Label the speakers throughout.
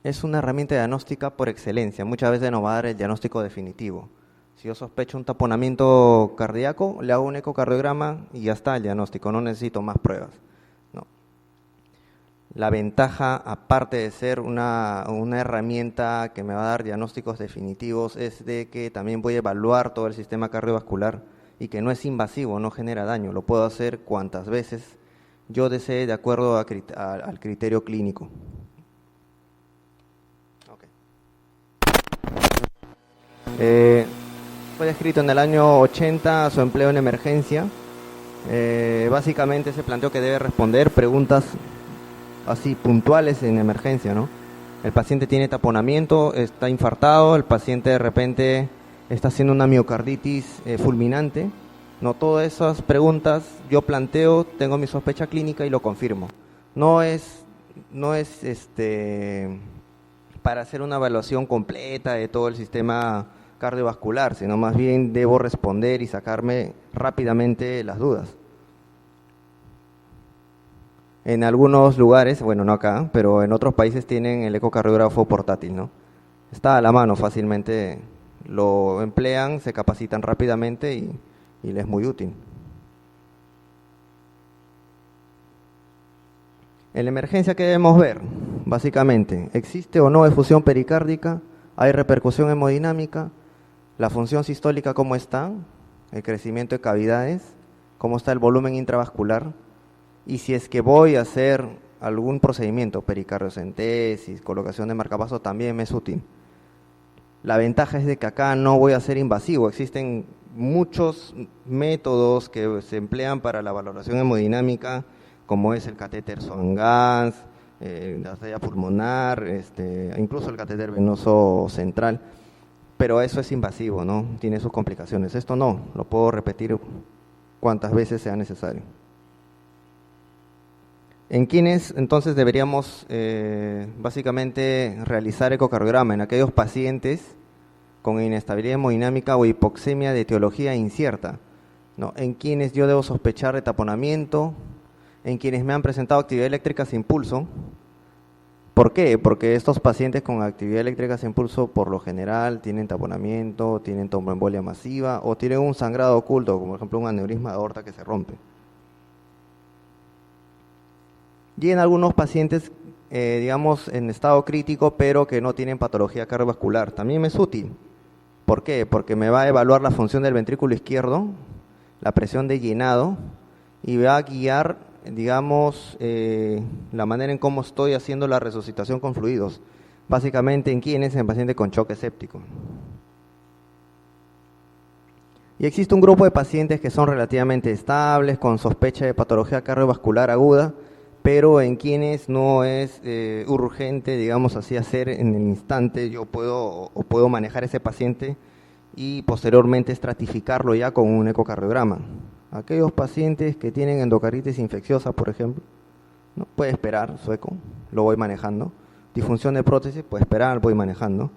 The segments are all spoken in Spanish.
Speaker 1: Es una herramienta diagnóstica por excelencia. Muchas veces nos va a dar el diagnóstico definitivo. Si yo sospecho un taponamiento cardíaco, le hago un ecocardiograma y ya está el diagnóstico, no necesito más pruebas. No. La ventaja, aparte de ser una herramienta que me va a dar diagnósticos definitivos, es de que también voy a evaluar todo el sistema cardiovascular y que no es invasivo, no genera daño. Lo puedo hacer cuantas veces yo desee de acuerdo al criterio clínico. Okay. Fue descrito en el año 80 su empleo en emergencia. Básicamente se planteó que debe responder preguntas así puntuales en emergencia, ¿no? El paciente tiene taponamiento, está infartado, el paciente de repente está haciendo una miocarditis fulminante. No, todas esas preguntas yo planteo, tengo mi sospecha clínica y lo confirmo. No es, no es para hacer una evaluación completa de todo el sistema cardiovascular, sino más bien debo responder y sacarme rápidamente las dudas. En algunos lugares, bueno, no acá, pero en otros países tienen el ecocardiógrafo portátil, ¿no? Está a la mano fácilmente, lo emplean, se capacitan rápidamente y les es muy útil. En la emergencia, ¿qué debemos ver? Básicamente, ¿existe o no efusión pericárdica? ¿Hay repercusión hemodinámica? ¿La función sistólica cómo está? ¿El crecimiento de cavidades? ¿Cómo está el volumen intravascular? Y si es que voy a hacer algún procedimiento, pericardiocentesis, colocación de marcapasos, también me es útil. La ventaja es de que acá no voy a ser invasivo. Existen muchos métodos que se emplean para la valoración hemodinámica, como es el catéter Swan-Ganz, la arteria pulmonar, incluso el catéter venoso central. Pero eso es invasivo, ¿no? Tiene sus complicaciones. Esto no, lo puedo repetir cuantas veces sea necesario. ¿En quiénes entonces deberíamos básicamente realizar ecocardiograma? En aquellos pacientes con inestabilidad hemodinámica o hipoxemia de etiología incierta, ¿no? En quienes yo debo sospechar de taponamiento, en quienes me han presentado actividad eléctrica sin pulso. ¿Por qué? Porque estos pacientes con actividad eléctrica sin pulso por lo general tienen taponamiento, tienen tromboembolia masiva o tienen un sangrado oculto, como por ejemplo un aneurisma de aorta que se rompe. Y en algunos pacientes, digamos, en estado crítico, pero que no tienen patología cardiovascular, también me es útil. ¿Por qué? Porque me va a evaluar la función del ventrículo izquierdo, la presión de llenado, y va a guiar, digamos, la manera en cómo estoy haciendo la resucitación con fluidos. Básicamente, ¿en quiénes? En pacientes con choque séptico. Y existe un grupo de pacientes que son relativamente estables, con sospecha de patología cardiovascular aguda, pero en quienes no es urgente, digamos así, hacer en el instante. Yo puedo manejar ese paciente y posteriormente estratificarlo ya con un ecocardiograma. Aquellos pacientes que tienen endocarditis infecciosa, por ejemplo, ¿no? Puede esperar su eco, lo voy manejando. Disfunción de prótesis, puede esperar, voy manejando.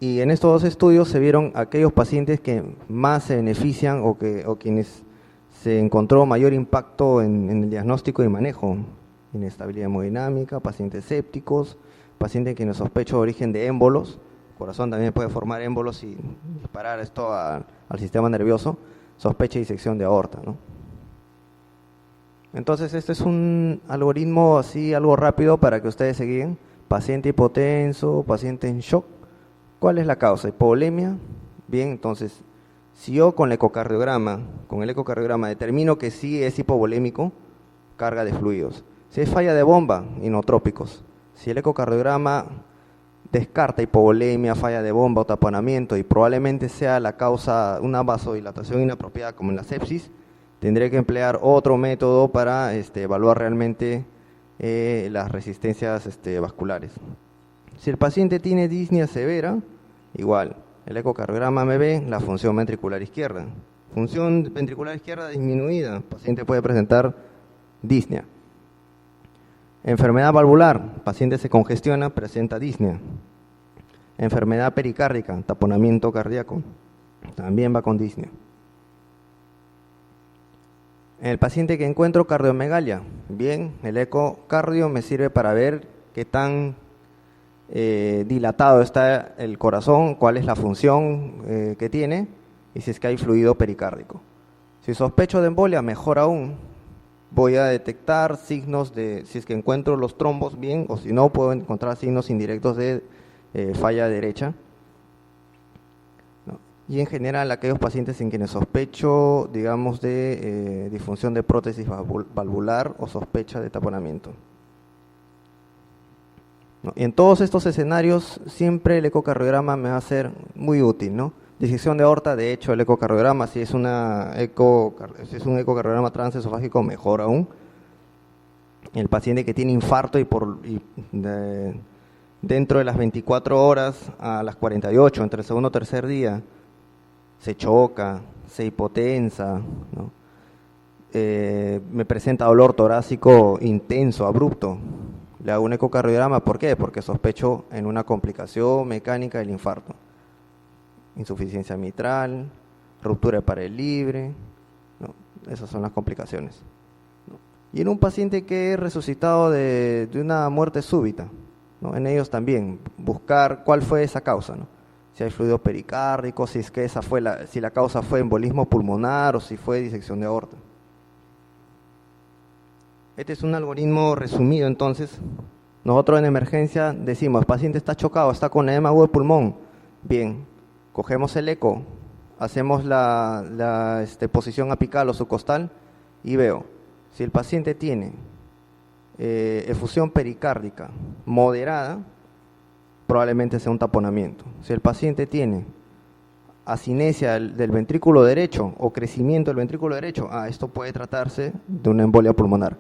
Speaker 1: Y en estos dos estudios se vieron aquellos pacientes que más se benefician o quienes se encontró mayor impacto en el diagnóstico y manejo. Inestabilidad hemodinámica, pacientes sépticos, pacientes que nos sospecho de origen de émbolos. El corazón también puede formar émbolos y disparar esto al sistema nervioso. Sospecha de disección de aorta, ¿no? Entonces este es un algoritmo así, algo rápido para que ustedes se guíen. Paciente hipotenso, paciente en shock. ¿Cuál es la causa? Hipovolemia. Bien, entonces, si yo con el ecocardiograma determino que sí es hipovolémico, carga de fluidos. Si es falla de bomba, inotrópicos. Si el ecocardiograma descarta hipovolemia, falla de bomba o taponamiento y probablemente sea la causa una vasodilatación inapropiada como en la sepsis, tendré que emplear otro método para evaluar realmente las resistencias vasculares. Si el paciente tiene disnea severa, igual, el ecocardiograma me ve la función ventricular izquierda. Función ventricular izquierda disminuida, el paciente puede presentar disnea. Enfermedad valvular, paciente se congestiona, presenta disnea. Enfermedad pericárdica, taponamiento cardíaco, también va con disnea. En el paciente que encuentro cardiomegalia, bien, el ecocardio me sirve para ver qué tan dilatado está el corazón, cuál es la función que tiene y si es que hay fluido pericárdico. Si sospecho de embolia, mejor aún, voy a detectar signos de, si es que encuentro los trombos bien, o si no, puedo encontrar signos indirectos de falla derecha. ¿No? Y en general, aquellos pacientes en quienes sospecho, digamos, de disfunción de prótesis valvular o sospecha de taponamiento. ¿No? Y en todos estos escenarios, siempre el ecocardiograma me va a ser muy útil, ¿no? Disección de aorta, de hecho, el ecocardiograma, si es un ecocardiograma transesofágico, mejor aún. El paciente que tiene infarto dentro de las 24 horas a las 48, entre el segundo o tercer día, se choca, se hipotensa, ¿no? Me presenta dolor torácico intenso, abrupto. Le hago un ecocardiograma, ¿por qué? Porque sospecho en una complicación mecánica del infarto. Insuficiencia mitral, ruptura de pared libre, ¿no? Esas son las complicaciones, ¿no? Y en un paciente que es resucitado de una muerte súbita, ¿no? En ellos también buscar cuál fue esa causa, ¿no? Si hay fluido pericárdico, si es que si la causa fue embolismo pulmonar o si fue disección de aorta. Este es un algoritmo resumido. Entonces, nosotros en emergencia decimos, el paciente está chocado, está con edema agudo de pulmón, bien, cogemos el eco, hacemos la posición apical o subcostal y veo, si el paciente tiene efusión pericárdica moderada, probablemente sea un taponamiento. Si el paciente tiene asinesia del ventrículo derecho o crecimiento del ventrículo derecho, esto puede tratarse de una embolia pulmonar.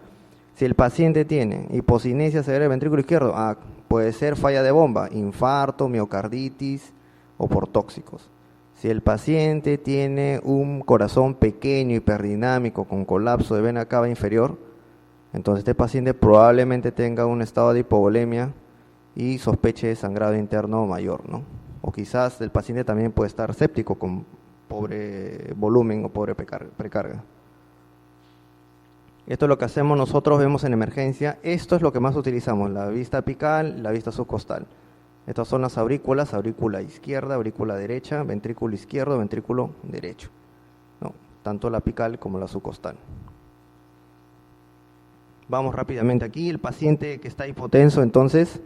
Speaker 1: Si el paciente tiene hipocinesia severa del ventrículo izquierdo, puede ser falla de bomba, infarto, miocarditis o por tóxicos. Si el paciente tiene un corazón pequeño, hiperdinámico, con colapso de vena cava inferior, entonces este paciente probablemente tenga un estado de hipovolemia y sospeche de sangrado interno mayor, ¿no? O quizás el paciente también puede estar séptico con pobre volumen o pobre precarga. Esto es lo que hacemos nosotros, vemos en emergencia. Esto es lo que más utilizamos, la vista apical, la vista subcostal. Estas son las aurículas, aurícula izquierda, aurícula derecha, ventrículo izquierdo, ventrículo derecho, ¿no? Tanto la apical como la subcostal. Vamos rápidamente aquí, el paciente que está hipotenso, entonces,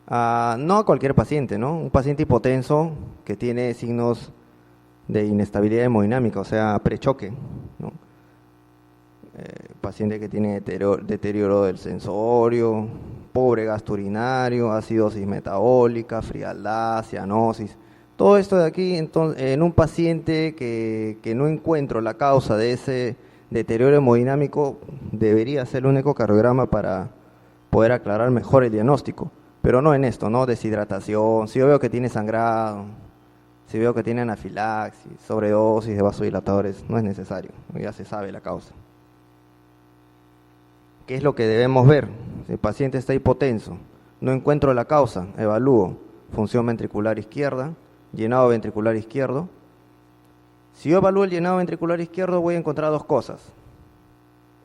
Speaker 1: no a cualquier paciente, ¿no? Un paciente hipotenso que tiene signos de inestabilidad hemodinámica, o sea, prechoque, ¿no? Paciente que tiene deterioro del sensorio, pobre gasto urinario, acidosis metabólica, frialdad, cianosis. Todo esto de aquí, entonces, en un paciente que no encuentro la causa de ese deterioro hemodinámico, debería hacerle un ecocardiograma para poder aclarar mejor el diagnóstico. Pero no en esto, ¿no? Deshidratación, si yo veo que tiene sangrado, si veo que tiene anafilaxis, sobredosis de vasodilatadores, no es necesario, ya se sabe la causa. ¿Qué es lo que debemos ver? Si el paciente está hipotenso, no encuentro la causa, evalúo función ventricular izquierda, llenado ventricular izquierdo. Si yo evalúo el llenado ventricular izquierdo, voy a encontrar dos cosas.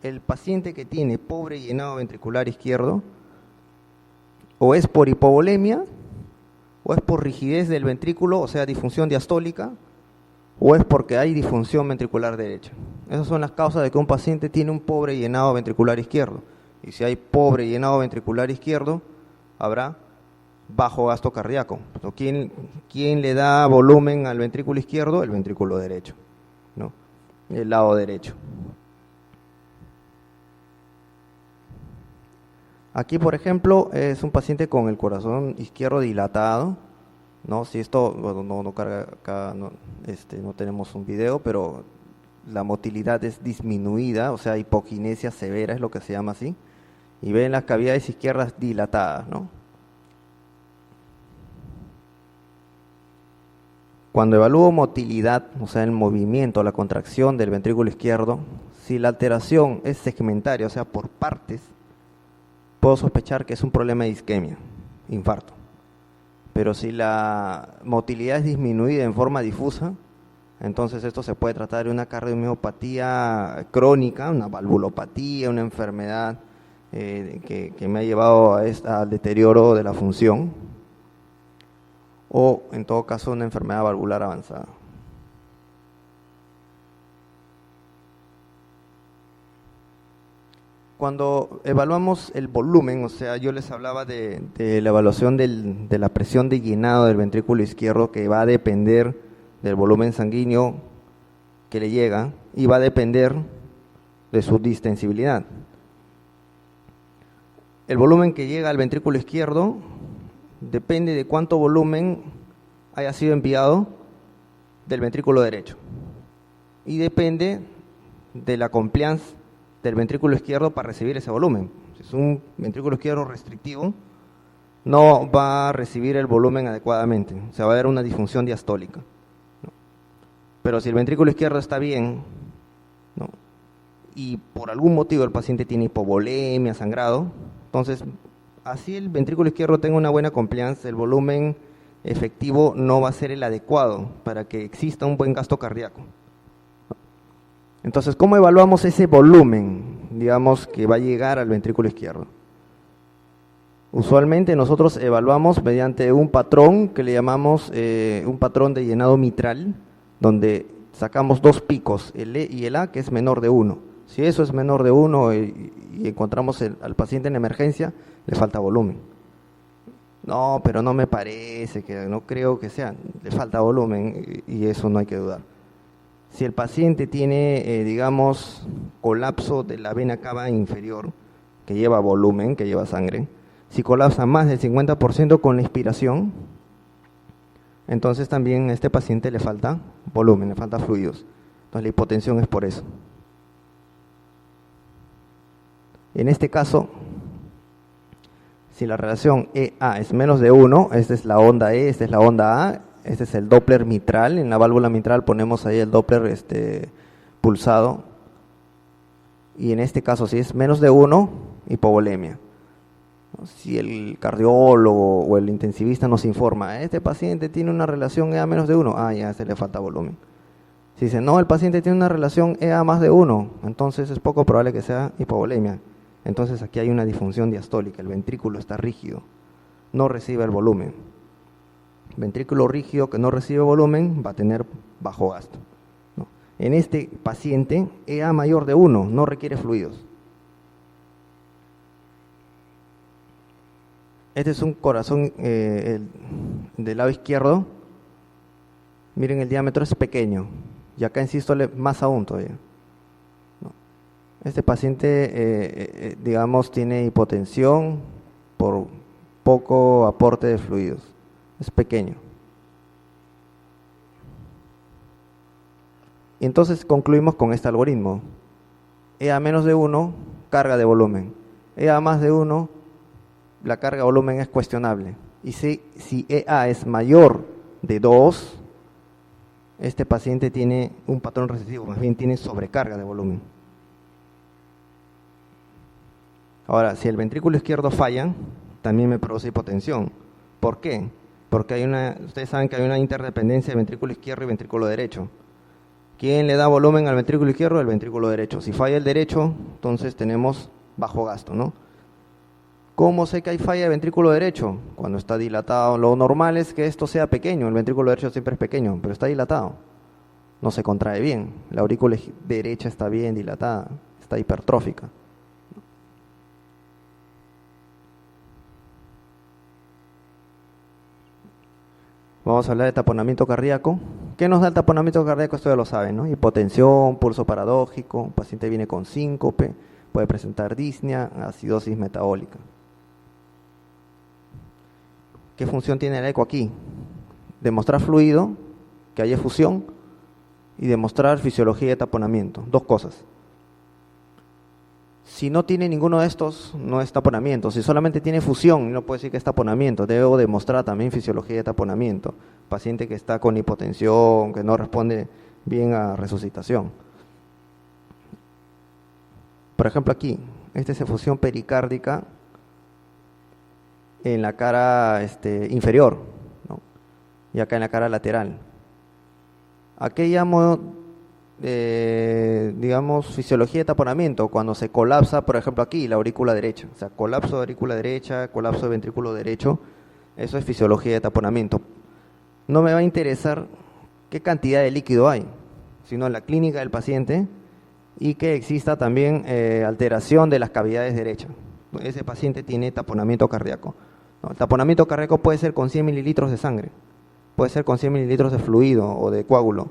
Speaker 1: El paciente que tiene pobre llenado ventricular izquierdo, o es por hipovolemia, o es por rigidez del ventrículo, o sea, disfunción diastólica, o es porque hay disfunción ventricular derecha. Esas son las causas de que un paciente tiene un pobre llenado ventricular izquierdo. Y si hay pobre llenado ventricular izquierdo, habrá bajo gasto cardíaco. ¿Quién le da volumen al ventrículo izquierdo? El ventrículo derecho, ¿no? El lado derecho. Aquí, por ejemplo, es un paciente con el corazón izquierdo dilatado, ¿no? Si esto, bueno, no carga acá, no tenemos un video, pero la motilidad es disminuida, o sea, hipoquinesia severa es lo que se llama así, y ven las cavidades izquierdas dilatadas, ¿no? Cuando evalúo motilidad, o sea, el movimiento, la contracción del ventrículo izquierdo, si la alteración es segmentaria, o sea, por partes, puedo sospechar que es un problema de isquemia, infarto. Pero si la motilidad es disminuida en forma difusa, Entonces esto se puede tratar de una cardiomiopatía crónica, una valvulopatía, una enfermedad que me ha llevado al deterioro de la función, o en todo caso una enfermedad valvular avanzada. Cuando evaluamos el volumen, o sea, yo les hablaba de la evaluación de la presión de llenado del ventrículo izquierdo, que va a depender del volumen sanguíneo que le llega y va a depender de su distensibilidad. El volumen que llega al ventrículo izquierdo depende de cuánto volumen haya sido enviado del ventrículo derecho y depende de la compliance del ventrículo izquierdo para recibir ese volumen. Si es un ventrículo izquierdo restrictivo, no va a recibir el volumen adecuadamente, o sea, va a haber una disfunción diastólica, ¿no? Pero si el ventrículo izquierdo está bien, ¿no?, y por algún motivo el paciente tiene hipovolemia, sangrado, entonces, así el ventrículo izquierdo tenga una buena compliance, el volumen efectivo no va a ser el adecuado para que exista un buen gasto cardíaco. Entonces, ¿cómo evaluamos ese volumen, digamos, que va a llegar al ventrículo izquierdo? Usualmente nosotros evaluamos mediante un patrón que le llamamos un patrón de llenado mitral, donde sacamos dos picos, el E y el A, que es menor de 1. Si eso es menor de 1 y encontramos al paciente en emergencia, le falta volumen. No, pero no me parece, que no creo que sea, le falta volumen y eso no hay que dudar. Si el paciente tiene, digamos, colapso de la vena cava inferior, que lleva volumen, que lleva sangre, si colapsa más del 50% con la inspiración, entonces también a este paciente le falta volumen, le falta fluidos. Entonces la hipotensión es por eso. En este caso, si la relación EA es menos de 1, esta es la onda E, esta es la onda A, este es el Doppler mitral. En la válvula mitral ponemos ahí el Doppler pulsado. Y en este caso, si es menos de 1, hipovolemia. Si el cardiólogo o el intensivista nos informa, este paciente tiene una relación EA menos de 1, ya se le falta volumen. Si dice, no, el paciente tiene una relación EA más de 1, entonces es poco probable que sea hipovolemia. Entonces aquí hay una disfunción diastólica, el ventrículo está rígido, no recibe el volumen. Ventrículo rígido que no recibe volumen va a tener bajo gasto, ¿no? En este paciente, EA mayor de 1, no requiere fluidos. Este es un corazón del lado izquierdo. Miren, el diámetro es pequeño. Y acá en sístole más aún todavía, ¿no? Este paciente, digamos, tiene hipotensión por poco aporte de fluidos. Es pequeño. Y entonces concluimos con este algoritmo. EA menos de 1, carga de volumen. EA más de 1, la carga de volumen es cuestionable. Y si EA es mayor de 2, este paciente tiene un patrón recesivo, más bien tiene sobrecarga de volumen. Ahora, si el ventrículo izquierdo falla, también me produce hipotensión. ¿Por qué? Porque ustedes saben que hay una interdependencia de ventrículo izquierdo y ventrículo derecho. ¿Quién le da volumen al ventrículo izquierdo? El ventrículo derecho. Si falla el derecho, entonces tenemos bajo gasto, ¿no? ¿Cómo sé que hay falla de ventrículo derecho? Cuando está dilatado. Lo normal es que esto sea pequeño, el ventrículo derecho siempre es pequeño, pero está dilatado. No se contrae bien. La aurícula derecha está bien dilatada, está hipertrófica. Vamos a hablar de taponamiento cardíaco. ¿Qué nos da el taponamiento cardíaco? Esto ya lo saben, ¿no? Hipotensión, pulso paradójico, un paciente viene con síncope, puede presentar disnea, acidosis metabólica. ¿Qué función tiene el eco aquí? Demostrar fluido, que haya efusión, y demostrar fisiología de taponamiento. Dos cosas. Si no tiene ninguno de estos, no es taponamiento. Si solamente tiene fusión, no puede decir que es taponamiento. Debo demostrar también fisiología de taponamiento. Paciente que está con hipotensión, que no responde bien a resucitación. Por ejemplo aquí, esta es efusión pericárdica en la cara inferior, ¿no? Y acá en la cara lateral. ¿A qué llamo, digamos, fisiología de taponamiento? Cuando se colapsa, por ejemplo, aquí, la aurícula derecha. O sea, colapso de aurícula derecha, colapso de ventrículo derecho. Eso es fisiología de taponamiento. No me va a interesar qué cantidad de líquido hay, sino la clínica del paciente y que exista también alteración de las cavidades derechas. Ese paciente tiene taponamiento cardíaco. ¿No? El taponamiento cardíaco puede ser con 100 mililitros de sangre, puede ser con 100 mililitros de fluido o de coágulo,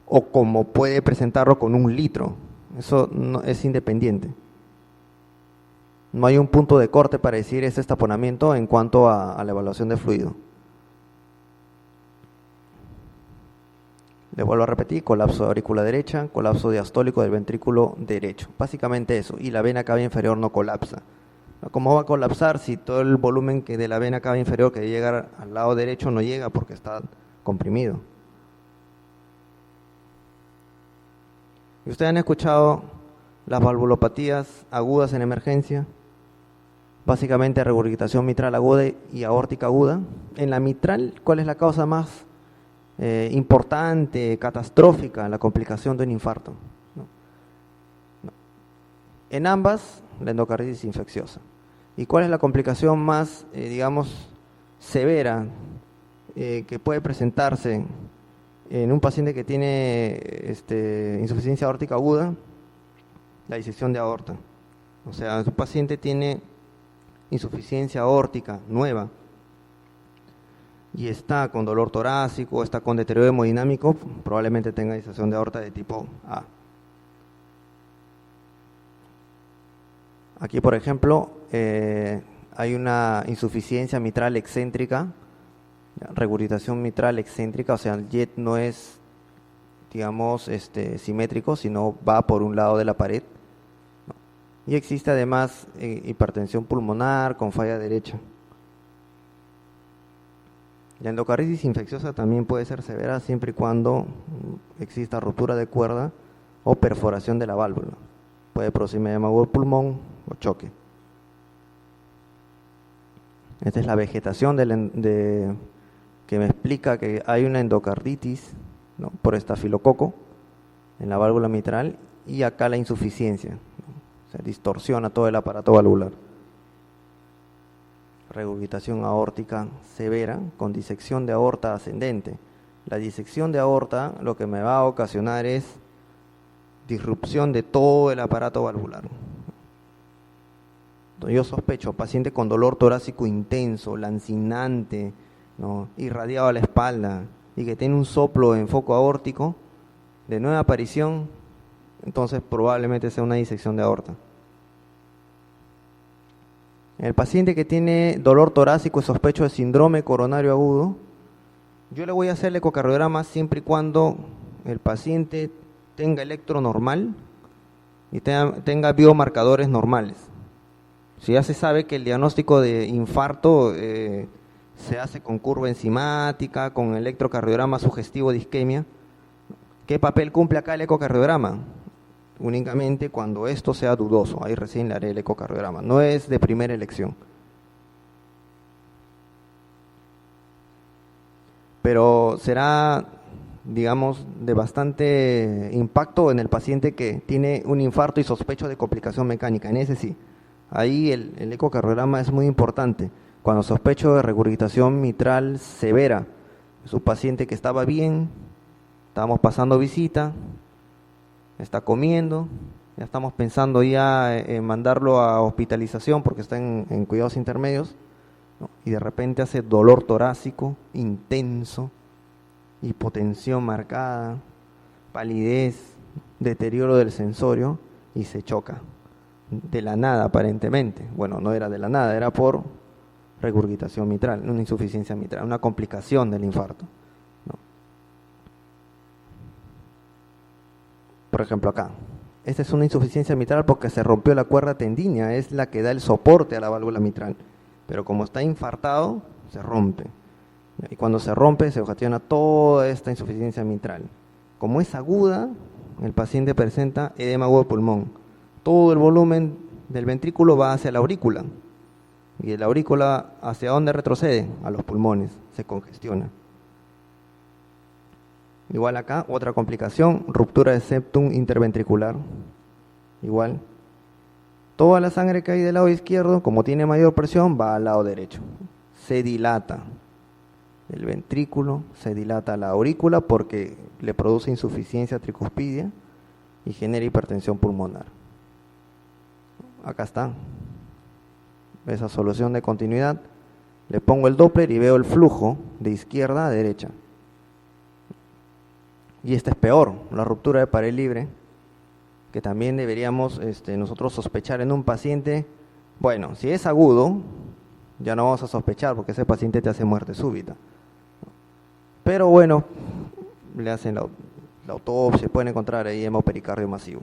Speaker 1: o como puede presentarlo con 1 litro. Eso no, es independiente. No hay un punto de corte para decir ese es taponamiento en cuanto a la evaluación de fluido. Le vuelvo a repetir, colapso de aurícula derecha, colapso diastólico del ventrículo derecho. Básicamente eso, y la vena cava inferior no colapsa. ¿Cómo va a colapsar si todo el volumen que de la vena cava inferior que debe llegar al lado derecho no llega porque está comprimido? ¿Y ustedes han escuchado las valvulopatías agudas en emergencia? Básicamente regurgitación mitral aguda y aórtica aguda. En la mitral, ¿cuál es la causa más importante, catastrófica, la complicación de un infarto? No. En ambas, la endocarditis infecciosa. ¿Y cuál es la complicación más, digamos, severa que puede presentarse en un paciente que tiene insuficiencia aórtica aguda? La disección de aorta. O sea, si un paciente tiene insuficiencia aórtica nueva y está con dolor torácico, está con deterioro hemodinámico, probablemente tenga disección de aorta de tipo A. Aquí, por ejemplo, hay una insuficiencia mitral excéntrica, regurgitación mitral excéntrica, o sea, el jet no es, digamos, simétrico, sino va por un lado de la pared. Y existe además hipertensión pulmonar con falla derecha. La endocarditis infecciosa también puede ser severa siempre y cuando exista rotura de cuerda o perforación de la válvula. Puede producir edema del pulmón o choque. Esta es la vegetación que me explica que hay una endocarditis, ¿no?, por estafilococo en la válvula mitral, y acá la insuficiencia, ¿no? Se distorsiona todo el aparato valvular. Regurgitación aórtica severa con disección de aorta ascendente. La disección de aorta lo que me va a ocasionar es disrupción de todo el aparato valvular. Entonces, yo sospecho, paciente con dolor torácico intenso, lancinante, ¿no?, irradiado a la espalda y que tiene un soplo en foco aórtico de nueva aparición, entonces probablemente sea una disección de aorta. El paciente que tiene dolor torácico y sospecho de síndrome coronario agudo, yo le voy a hacer el ecocardiograma siempre y cuando el paciente tenga electro normal y tenga biomarcadores normales. Si ya se sabe que el diagnóstico de infarto se hace con curva enzimática, con electrocardiograma sugestivo de isquemia, ¿qué papel cumple acá el ecocardiograma? Únicamente cuando esto sea dudoso, ahí recién le haré el ecocardiograma, no es de primera elección. Pero será, digamos, de bastante impacto en el paciente que tiene un infarto y sospecho de complicación mecánica, en ese sí. Ahí el ecocardiograma es muy importante. Cuando sospecho de regurgitación mitral severa, es un paciente que estaba bien, estábamos pasando visita, está comiendo, ya estamos pensando ya en mandarlo a hospitalización porque está en cuidados intermedios, ¿no?, y de repente hace dolor torácico intenso, hipotensión marcada, palidez, deterioro del sensorio y se choca. De la nada aparentemente. Bueno, no era de la nada, era por regurgitación mitral, una insuficiencia mitral, una complicación del infarto, ¿no? Por ejemplo acá, esta es una insuficiencia mitral porque se rompió la cuerda tendínea, es la que da el soporte a la válvula mitral, pero como está infartado, se rompe. Y cuando se rompe, se ocasiona toda esta insuficiencia mitral. Como es aguda, el paciente presenta edema agudo del pulmón. Todo el volumen del ventrículo va hacia la aurícula. ¿Y de la aurícula hacia dónde retrocede? A los pulmones, se congestiona. Igual acá, otra complicación, ruptura de septum interventricular. Igual, toda la sangre que hay del lado izquierdo, como tiene mayor presión, va al lado derecho. Se dilata el ventrículo, se dilata la aurícula porque le produce insuficiencia tricuspidia y genera hipertensión pulmonar. Acá está, esa solución de continuidad. Le pongo el Doppler y veo el flujo de izquierda a derecha. Y esta es peor, la ruptura de pared libre, que también deberíamos nosotros sospechar en un paciente. Bueno, si es agudo, ya no vamos a sospechar porque ese paciente te hace muerte súbita. Pero bueno, le hacen la autopsia, pueden encontrar ahí hemopericardio masivo.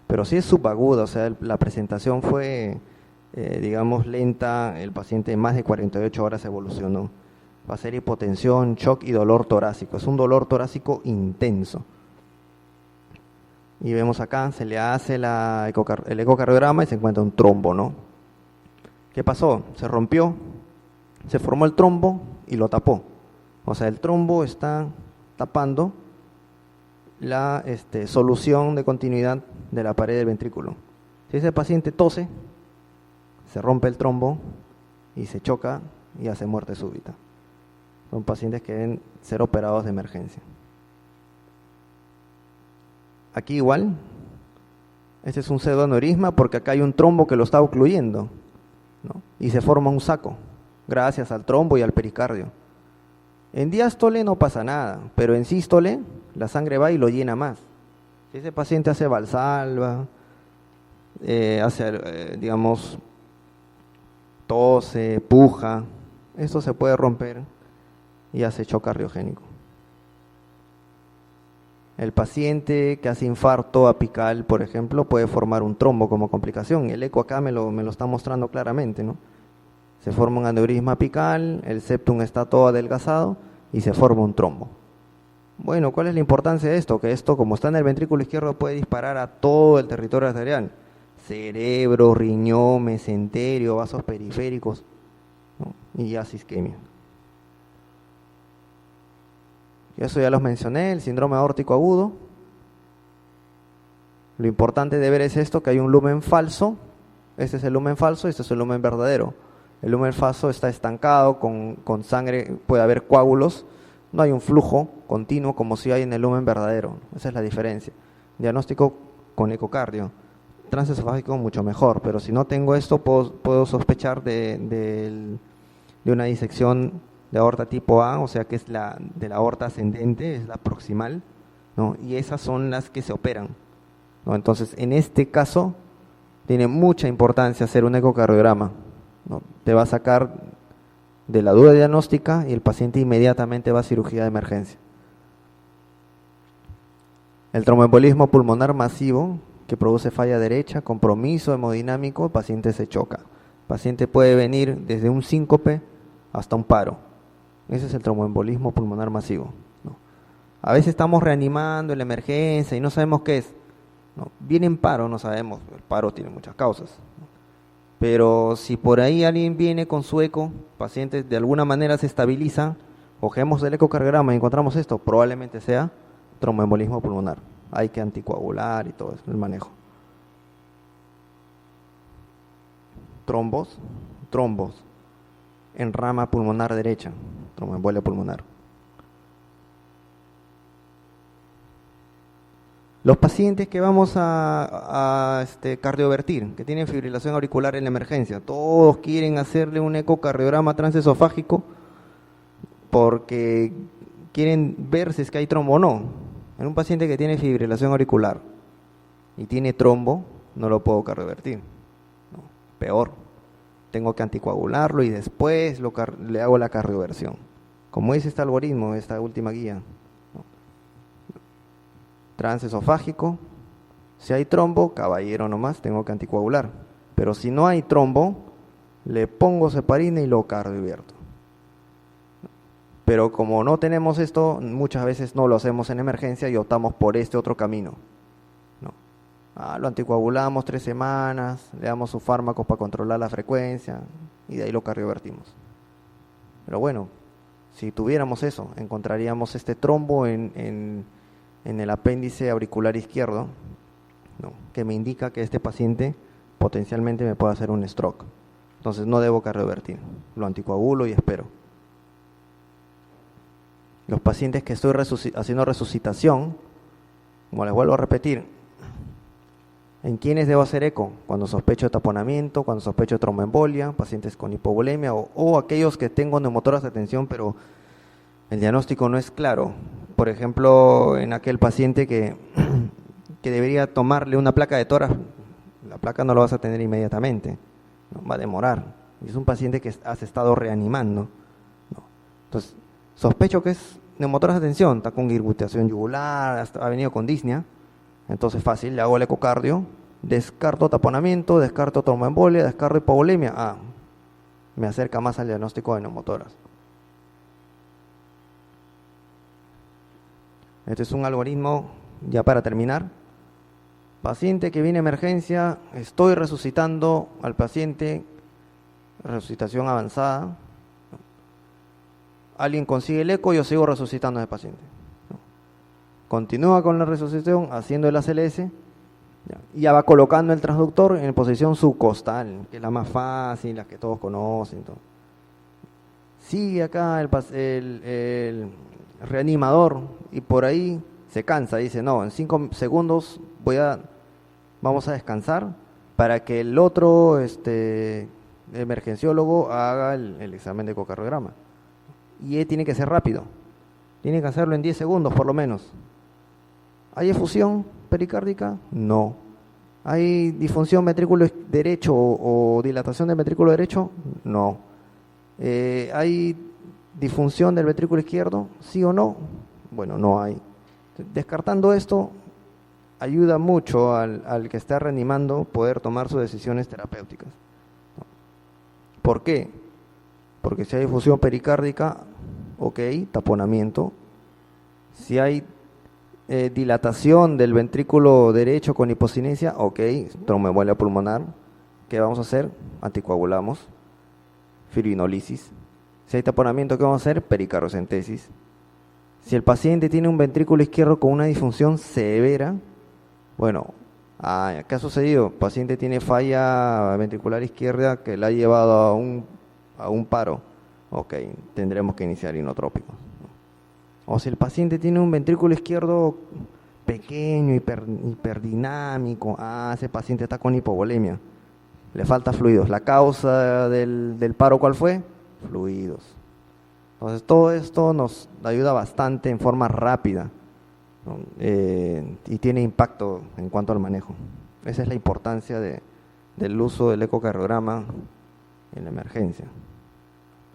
Speaker 1: Pero si es subaguda, o sea, la presentación fue, digamos, lenta, el paciente en más de 48 horas evolucionó. Va a ser hipotensión, shock y dolor torácico. Es un dolor torácico intenso. Y vemos acá, se le hace el ecocardiograma y se encuentra un trombo, ¿no? ¿Qué pasó? Se rompió, se formó el trombo y lo tapó. O sea, el trombo está tapando la solución de continuidad de la pared del ventrículo. Si ese paciente tose, se rompe el trombo y se choca y hace muerte súbita. Son pacientes que deben ser operados de emergencia. Aquí igual, este es un pseudoaneurisma porque acá hay un trombo que lo está ocluyendo, ¿no? Y se forma un saco, gracias al trombo y al pericardio. En diástole no pasa nada, pero en sístole la sangre va y lo llena más. Si ese paciente hace valsalva, digamos, tose, puja, esto se puede romper y hace shock cardiogénico. El paciente que hace infarto apical, por ejemplo, puede formar un trombo como complicación. El eco acá me lo está mostrando claramente, ¿no? Se forma un aneurisma apical, el septum está todo adelgazado y se forma un trombo. Bueno, ¿cuál es la importancia de esto? Que esto, como está en el ventrículo izquierdo, puede disparar a todo el territorio arterial. Cerebro, riñón, mesenterio, vasos periféricos, ¿no? Y hace isquemia. Eso ya los mencioné, el síndrome aórtico agudo. Lo importante de ver es esto, que hay un lumen falso. Este es el lumen falso y este es el lumen verdadero. El lumen falso está estancado, con sangre, puede haber coágulos. No hay un flujo continuo como si hay en el lumen verdadero. Esa es la diferencia. Diagnóstico con ecocardio. Transesofágico mucho mejor, pero si no tengo esto, puedo sospechar de una disección de aorta tipo A, o sea que es la de la aorta ascendente, es la proximal, ¿no? Y esas son las que se operan, ¿no? Entonces, en este caso, tiene mucha importancia hacer un ecocardiograma, ¿no? Te va a sacar de la duda diagnóstica y el paciente inmediatamente va a cirugía de emergencia. El tromboembolismo pulmonar masivo, que produce falla derecha, compromiso hemodinámico, el paciente se choca. El paciente puede venir desde un síncope hasta un paro. Ese es el tromboembolismo pulmonar masivo, ¿no? A veces estamos reanimando en la emergencia y no sabemos qué es, ¿no? Viene en paro, no sabemos, el paro tiene muchas causas, ¿no? Pero si por ahí alguien viene con su eco, el paciente de alguna manera se estabiliza, cogemos el ecocardiograma y encontramos esto, probablemente sea tromboembolismo pulmonar. Hay que anticoagular y todo eso, el manejo. Trombos en rama pulmonar derecha, tromboembolia pulmonar. Los pacientes que vamos a cardiovertir, que tienen fibrilación auricular en la emergencia, todos quieren hacerle un ecocardiograma transesofágico porque quieren ver si es que hay trombo o no. En un paciente que tiene fibrilación auricular y tiene trombo, no lo puedo cardiovertir, ¿no? Peor, tengo que anticoagularlo y después le hago la cardioversión. Como dice este algoritmo, esta última guía, ¿no? Transesofágico, si hay trombo, caballero nomás, tengo que anticoagular. Pero si no hay trombo, le pongo heparina y lo cardiovierto. Pero como no tenemos esto, muchas veces no lo hacemos en emergencia y optamos por este otro camino, ¿no? Lo anticoagulamos 3 semanas, le damos sus fármacos para controlar la frecuencia y de ahí lo cardiovertimos. Pero bueno, Si tuviéramos eso, encontraríamos este trombo en el apéndice auricular izquierdo, ¿no? Que me indica que este paciente potencialmente me puede hacer un stroke. Entonces no debo cardiovertir, lo anticoagulo y espero. Los pacientes que estoy haciendo resucitación, como les vuelvo a repetir, ¿en quiénes debo hacer eco? Cuando sospecho de taponamiento, cuando sospecho de tromboembolia, pacientes con hipovolemia o aquellos que tengo neumotoras de tensión, pero el diagnóstico no es claro. Por ejemplo, en aquel paciente que debería tomarle una placa de tórax, la placa no lo vas a tener inmediatamente, ¿no? Va a demorar. Y es un paciente que has estado reanimando, ¿no? Entonces, sospecho que es neumotoras de tensión, está con irgutación yugular, ha venido con disnea. Entonces fácil, le hago el ecocardio, descarto taponamiento, descarto tromboembolia, descarto hipovolemia. Me acerca más al diagnóstico de neumotoras. Este es un algoritmo, ya para terminar. Paciente que viene a emergencia, estoy resucitando al paciente, resucitación avanzada. Alguien consigue el eco, yo sigo resucitando a ese paciente. Continúa con la resucitación, haciendo el ACLS, ya va colocando el transductor en posición subcostal, que es la más fácil, la que todos conocen. Sigue acá el reanimador y por ahí se cansa, dice, no, en 5 segundos vamos a descansar para que el otro emergenciólogo haga el examen de ecocardiograma. Y tiene que ser rápido, tiene que hacerlo en 10 segundos por lo menos. ¿Hay efusión pericárdica? No. ¿Hay disfunción ventrículo derecho o dilatación del ventrículo derecho? No. ¿Hay disfunción del ventrículo izquierdo? ¿Sí o no? Bueno, no hay. Descartando esto, ayuda mucho al que está reanimando poder tomar sus decisiones terapéuticas. ¿Por qué? Porque si hay difusión pericárdica, ok, taponamiento. Si hay dilatación del ventrículo derecho con hipocinesia, ok, tromboembolia pulmonar. ¿Qué vamos a hacer? Anticoagulamos. Fibrinolisis. Si hay taponamiento, ¿qué vamos a hacer? Pericardiocentesis. Si el paciente tiene un ventrículo izquierdo con una disfunción severa, bueno, ¿qué ha sucedido? El paciente tiene falla ventricular izquierda que la ha llevado a un paro. Ok, tendremos que iniciar inotrópicos. O si el paciente tiene un ventrículo izquierdo pequeño, hiperdinámico, ese paciente está con hipovolemia, le falta fluidos. ¿La causa del paro cuál fue? Fluidos. Entonces todo esto nos ayuda bastante en forma rápida, ¿no? Y tiene impacto en cuanto al manejo. Esa es la importancia del uso del ecocardiograma en la emergencia.